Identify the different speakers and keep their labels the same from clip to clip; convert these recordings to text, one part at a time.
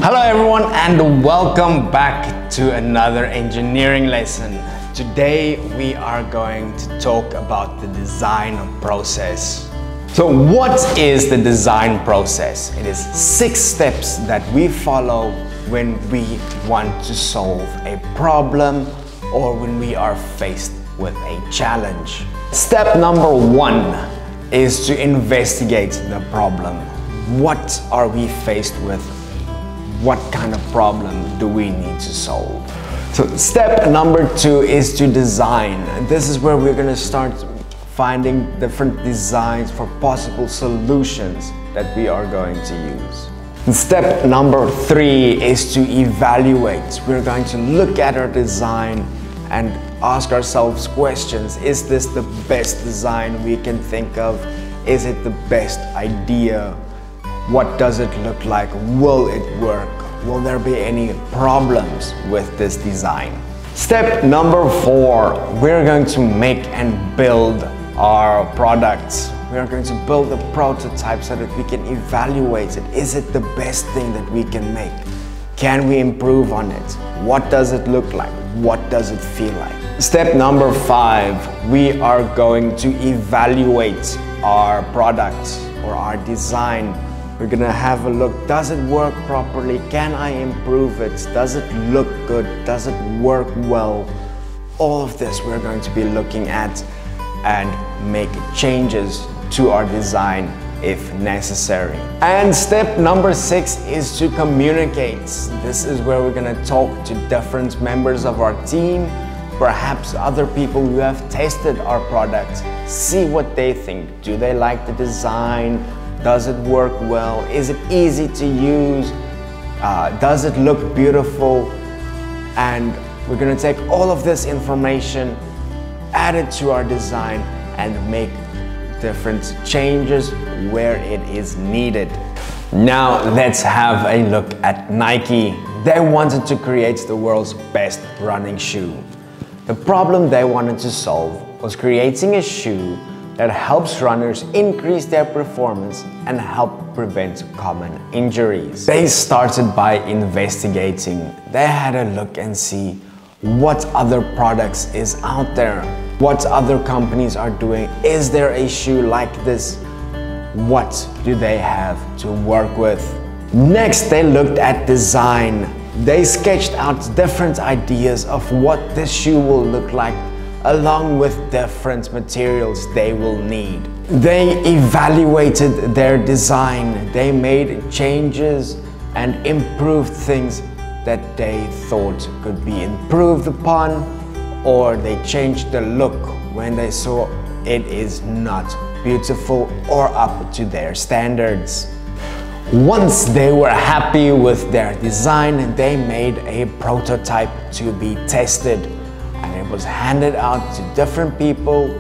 Speaker 1: Hello everyone and welcome back to another engineering lesson. Today we are going to talk about the design process. So what is the design process? It is 6 steps that we follow when we want to solve a problem or when we are faced with a challenge. Step number 1 is to investigate the problem. What are we faced with? What kind of problem do we need to solve? So step number 2 is to design. And this is where we're going to start finding different designs for possible solutions that we are going to use. And step number 3 is to evaluate. We're going to look at our design and ask ourselves questions. Is this the best design we can think of? Is it the best idea? What does it look like? Will it work? Will there be any problems with this design? Step number 4, we're going to make and build our products. We are going to build a prototype so that we can evaluate it. Is it the best thing that we can make? Can we improve on it? What does it look like? What does it feel like? Step number 5, we are going to evaluate our products or our design. We're gonna have a look. Does it work properly? Can I improve it? Does it look good? Does it work well? All of this we're going to be looking at and make changes to our design if necessary. And step number 6 is to communicate. This is where we're gonna talk to different members of our team, perhaps other people who have tested our product, see what they think. Do they like the design? Does it work well? Is it easy to use? Does it look beautiful? And we're gonna take all of this information, add it to our design and make different changes where it is needed. Now let's have a look at Nike. They wanted to create the world's best running shoe. The problem they wanted to solve was creating a shoe that helps runners increase their performance and help prevent common injuries. They started by investigating. They had a look and see what other products is out there, what other companies are doing. Is there a shoe like this? What do they have to work with? Next, they looked at design. They sketched out different ideas of what this shoe will look like, along with different materials they will need. They evaluated their design. They made changes and improved things that they thought could be improved upon, or they changed the look when they saw it is not beautiful or up to their standards. Once they were happy with their design, they made a prototype to be tested. And it was handed out to different people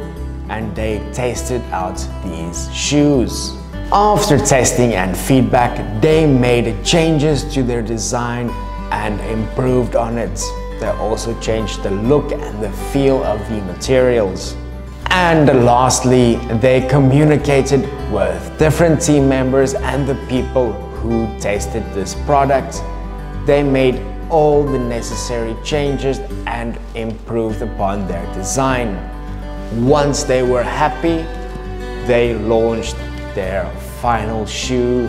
Speaker 1: and they tested out these shoes. After testing and feedback, they made changes to their design and improved on it. They also changed the look and the feel of the materials. And lastly, they communicated with different team members and the people who tested this product. They made all the necessary changes and improved upon their design. Once they were happy, they launched their final shoe.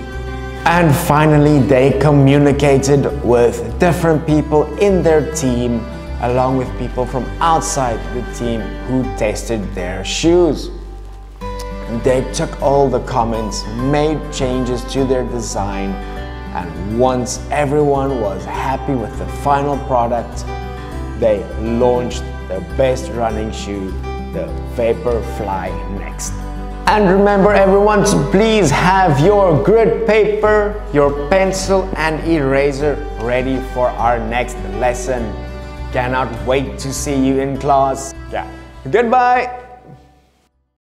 Speaker 1: And finally, they communicated with different people in their team, along with people from outside the team who tested their shoes. They took all the comments, made changes to their design, and once everyone was happy with the final product, they launched the best running shoe, the Vaporfly Next. And remember everyone to please have your grid paper, your pencil and eraser ready for our next lesson. Cannot wait to see you in class. Yeah. Goodbye.